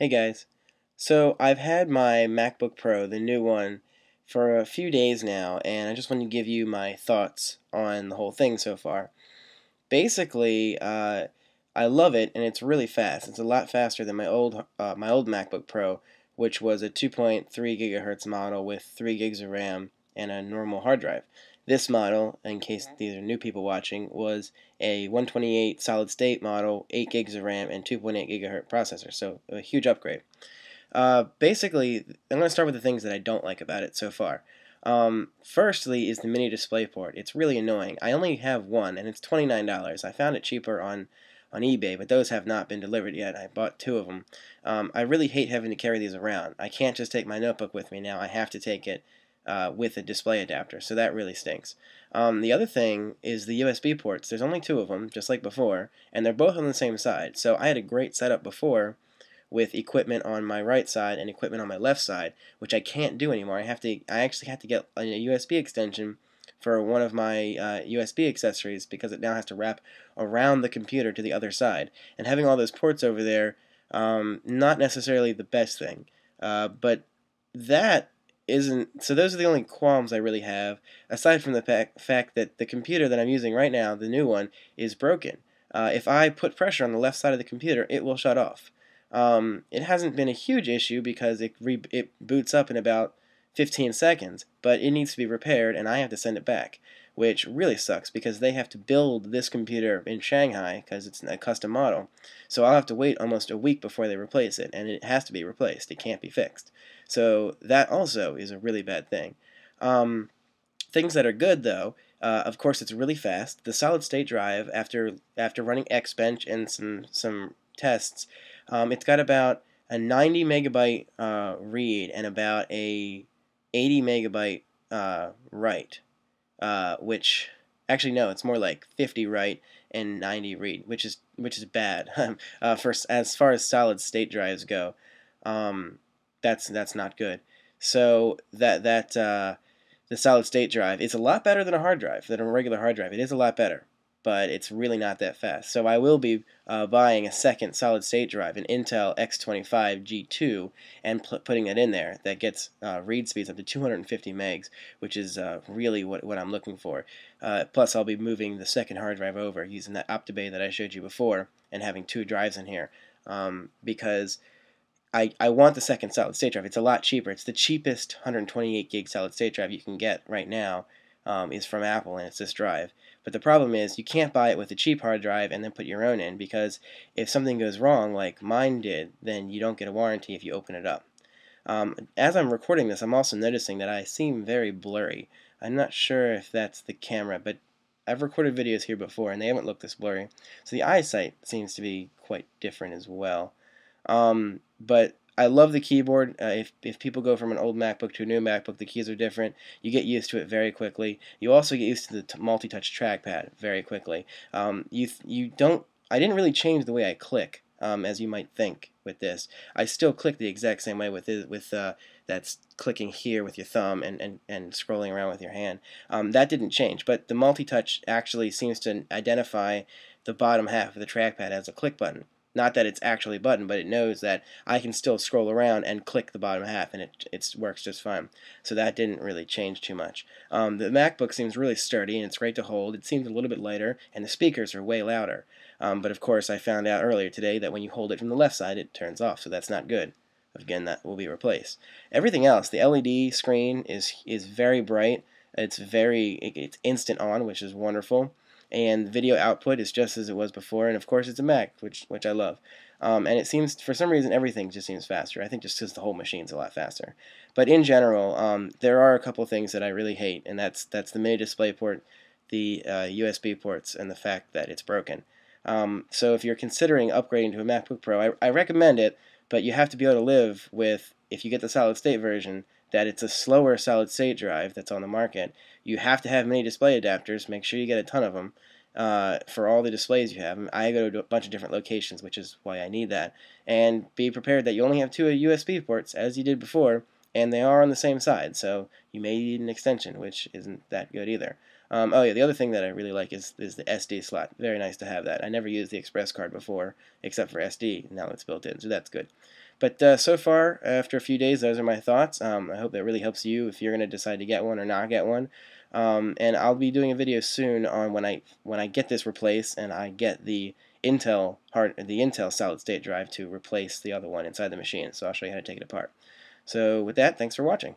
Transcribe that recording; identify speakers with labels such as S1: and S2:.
S1: Hey guys. So I've had my MacBook Pro, the new one, for a few days now, and I just wanted to give you my thoughts on the whole thing so far. Basically, I love it, and it's really fast. It's a lot faster than my old MacBook Pro, which was a 2.3 gigahertz model with 3 gigs of RAM and a normal hard drive. This model, in case these are new people watching, was a 128 solid state model, 8 gigs of RAM, and 2.8 gigahertz processor. So a huge upgrade. Basically, I'm going to start with the things that I don't like about it so far. Firstly is the mini DisplayPort. It's really annoying. I only have one, and it's $29. I found it cheaper on eBay, but those have not been delivered yet. I bought two of them. I really hate having to carry these around. I can't just take my notebook with me now. I have to take it with a display adapter, so that really stinks. The other thing is the USB ports. There's only two of them, just like before, and they're both on the same side. So I had a great setup before with equipment on my right side and equipment on my left side, which I can't do anymore. I actually have to get a USB extension for one of my USB accessories because it now has to wrap around the computer to the other side. And having all those ports over there, not necessarily the best thing. But that isn't, so those are the only qualms I really have, aside from the fact that the computer that I'm using right now, the new one, is broken. If I put pressure on the left side of the computer, it will shut off. It hasn't been a huge issue because it boots up in about 15 seconds, but it needs to be repaired and I have to send it back, which really sucks because they have to build this computer in Shanghai because it's a custom model. So I'll have to wait almost a week before they replace it, and it has to be replaced. It can't be fixed. So that also is a really bad thing. Um, Things that are good though, of course, it's really fast. The solid state drive, after running Xbench and some tests, it's got about a 90 megabyte read and about a 80 megabyte write, which actually no, it's more like 50 write and 90 read, which is bad. For as far as solid state drives go, um, that's not good. So the solid state drive is a lot better than a hard drive, than a regular hard drive. It is a lot better, but it's really not that fast. So I will be buying a second solid state drive, an Intel X25 G2, and putting it in there. That gets read speeds up to 250 megs, which is really what I'm looking for. Plus, I'll be moving the second hard drive over using that OptiBay that I showed you before and having two drives in here because I want the second solid state drive. It's a lot cheaper. It's the cheapest 128 gig solid state drive you can get right now is from Apple, and it's this drive. But the problem is you can't buy it with a cheap hard drive and then put your own in because if something goes wrong like mine did, then you don't get a warranty if you open it up. As I'm recording this, I'm also noticing that I seem very blurry. I'm not sure if that's the camera, but I've recorded videos here before and they haven't looked this blurry. So the iSight seems to be quite different as well. But I love the keyboard. If people go from an old MacBook to a new MacBook, the keys are different. You get used to it very quickly. You also get used to the multi-touch trackpad very quickly. You don't. I didn't really change the way I click, as you might think with this. I still click the exact same way with that's clicking here with your thumb and scrolling around with your hand. That didn't change, but the multi-touch actually seems to identify the bottom half of the trackpad as a click button. Not that it's actually a button, but it knows that I can still scroll around and click the bottom half, and it works just fine. So that didn't really change too much. The MacBook seems really sturdy, and it's great to hold. It seems a little bit lighter, and the speakers are way louder. But of course, I found out earlier today that when you hold it from the left side, it turns off, so that's not good. Again, that will be replaced. Everything else, the LED screen is very bright. It's instant on, which is wonderful, and video output is just as it was before, and of course it's a Mac, which I love. And it seems, for some reason, everything just seems faster. I think just because the whole machine's a lot faster. But in general, there are a couple things that I really hate, and that's the mini DisplayPort, the USB ports, and the fact that it's broken. So if you're considering upgrading to a MacBook Pro, I recommend it, but you have to be able to live with, if you get the solid state version, that it's a slower solid state drive that's on the market. You have to have many display adapters. Make sure you get a ton of them for all the displays you have. I go to a bunch of different locations, which is why I need that. And be prepared that you only have two USB ports, as you did before, and they are on the same side, so you may need an extension, which isn't that good either. Oh yeah, the other thing that I really like is the SD slot. Very nice to have that. I never used the Express card before, except for SD. Now it's built in, so that's good. But so far, after a few days, those are my thoughts. I hope that really helps you if you're going to decide to get one or not get one. And I'll be doing a video soon on when I get this replaced and I get the Intel solid state drive to replace the other one inside the machine. So I'll show you how to take it apart. So with that, thanks for watching.